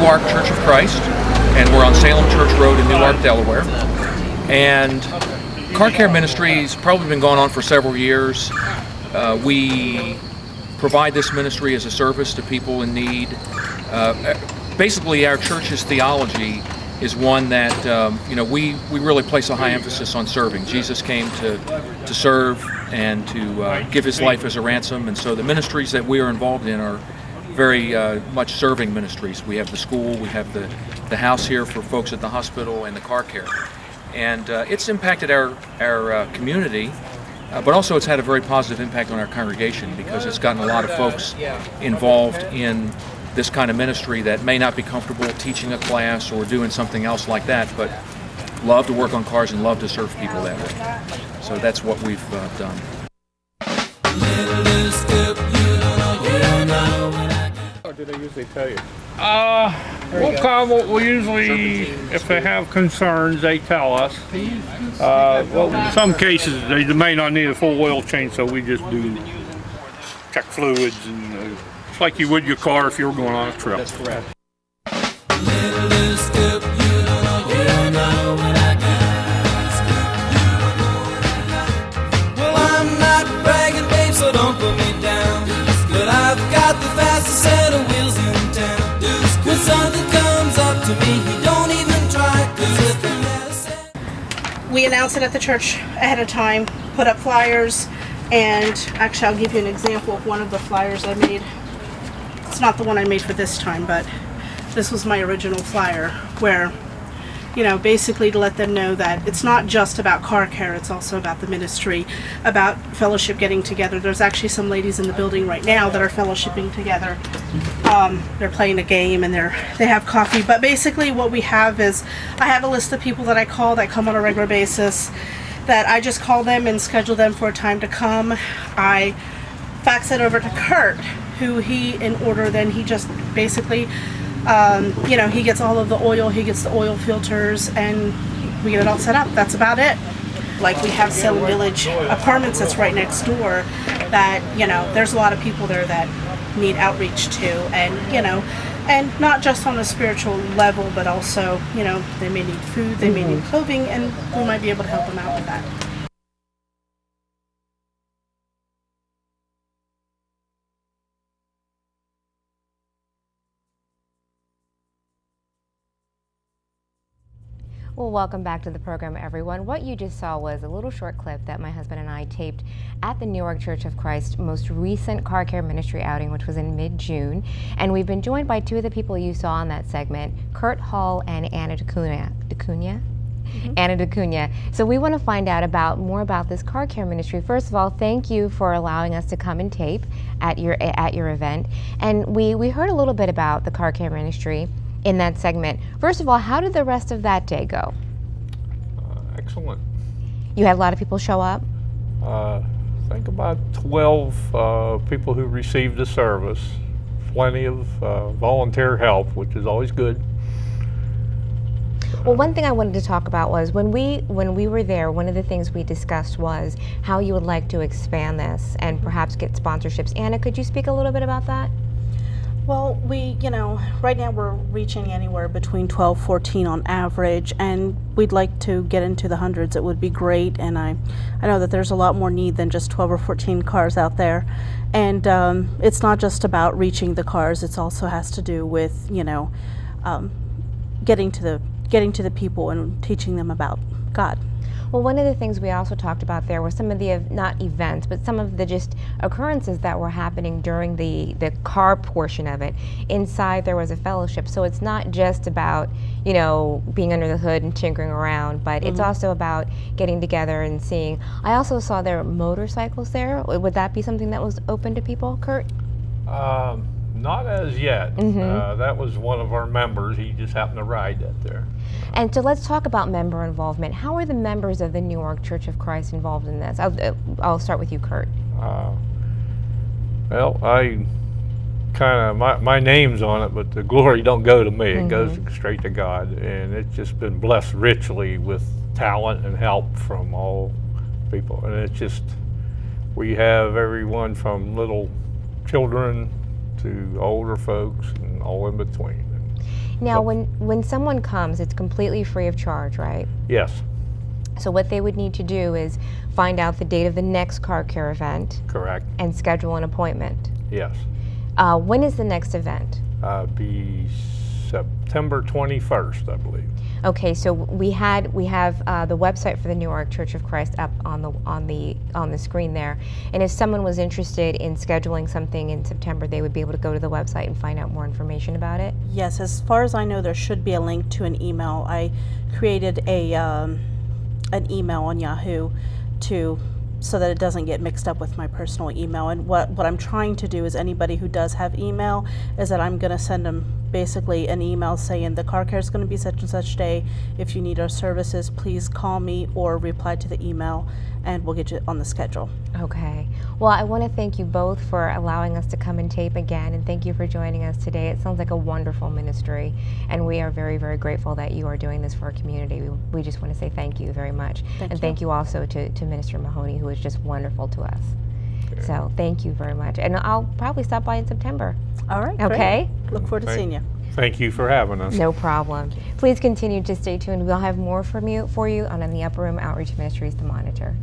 Newark Church of Christ, and we're on Salem Church Road in Newark, Delaware. And car care ministry's probably been going on for several years. We provide this ministry as a service to people in need. Basically, our church's theology is one that we really place a high emphasis on serving. Jesus came to serve and to give his life as a ransom, and so the ministries that we are involved in are very much serving ministries. We have the school, we have the house here for folks at the hospital, and the car care. And it's impacted our community, but also it's had a very positive impact on our congregation, because it's gotten a lot of folks involved in this kind of ministry that may not be comfortable teaching a class or doing something else like that, but love to work on cars and love to serve people that way. So that's what we've done. What do they usually tell you? We usually, if they have concerns, they tell us. In some cases, they may not need a full oil change, so we just do check fluids, and it's like you would your car if you were going on a trip. That's correct. Well, I'm not bragging, babe, so don't put me down. But I've got the fastest set of wheels in town. When something comes up to me, he don't even try, 'cause if he had a set. We announce it at the church ahead of time, put up flyers, and actually I'll give you an example of one of the flyers I made. It's not the one I made for this time, but this was my original flyer, where, basically to let them know that it's not just about car care, it's also about the ministry, about fellowship, getting together. There's actually some ladies in the building right now that are fellowshipping together. They're playing a game and they have coffee, but basically what we have is, I have a list of people that I call that come on a regular basis, that I just call them and schedule them for a time to come. I fax it over to Kurt, who then he just basically, he gets all of the oil, he gets the oil filters, and we get it all set up. That's about it. Like, we have Salem Village Apartments that's right next door that, there's a lot of people there that need outreach to, and not just on a spiritual level, but also, they may need food, they may need clothing, and we might be able to help them out with that. Well, welcome back to the program, everyone. What you just saw was a little short clip that my husband and I taped at the Newark Church of Christ most recent car care ministry outing, which was in mid-June. And we've been joined by two of the people you saw in that segment, Kurt Hall and Anna DeCunha. Anna DeCunha. So we want to find out more about this car care ministry. First of all, thank you for allowing us to come and tape at your event. And we heard a little bit about the car care ministry in that segment. First of all, how did the rest of that day go? Excellent. You had a lot of people show up? I think about 12 people who received the service. Plenty of volunteer help, which is always good. Well, one thing I wanted to talk about was when we were there, one of the things we discussed was how you would like to expand this and perhaps get sponsorships. Anna, could you speak a little bit about that? Well, right now we're reaching anywhere between 12, 14 on average, and we'd like to get into the hundreds. It would be great, and I know that there's a lot more need than just 12 or 14 cars out there. And it's not just about reaching the cars, it also has to do with, getting to the people and teaching them about God. Well, one of the things we also talked about there were some of the, not events, but some of the just occurrences that were happening during the car portion of it. Inside there was a fellowship, so it's not just about, being under the hood and tinkering around, but it's also about getting together and seeing. I also saw there were motorcycles there. Would that be something that was open to people, Kurt? Not as yet. That was one of our members. He just happened to ride that there. And so let's talk about member involvement. How are the members of the Newark Church of Christ involved in this? I'll start with you, Kurt. Well, my name's on it, but the glory don't go to me. It goes straight to God. And it's just been blessed richly with talent and help from all people. And it's just, we have everyone from little children to older folks and all in between. Now, when someone comes, it's completely free of charge, right? Yes, So what they would need to do is find out the date of the next car care event correct. and schedule an appointment. Yes. When is the next event? Be September 21st, I believe. Okay, so we have the website for the Newark Church of Christ up on the screen there, and if someone was interested in scheduling something in September, they would be able to go to the website and find out more information about it. Yes, as far as I know, there should be a link to an email. I created an email on Yahoo so that it doesn't get mixed up with my personal email. And what I'm trying to do is anybody who does have email is that I'm going to send them basically an email saying the car care is going to be such and such day. If you need our services, please call me or reply to the email and we'll get you on the schedule. Okay. Well, I want to thank you both for allowing us to come and tape again, and thank you for joining us today. It sounds like a wonderful ministry, and we are very, very grateful that you are doing this for our community. We just want to say thank you very much. Thank you also to Minister Mahoney, who is just wonderful to us. Okay. So thank you very much. And I'll probably stop by in September. All right. Okay. Great. Look forward to seeing you. Thank you for having us. No problem. Please continue to stay tuned. We'll have more for you on the Upper Room Outreach Ministries, The Monitor.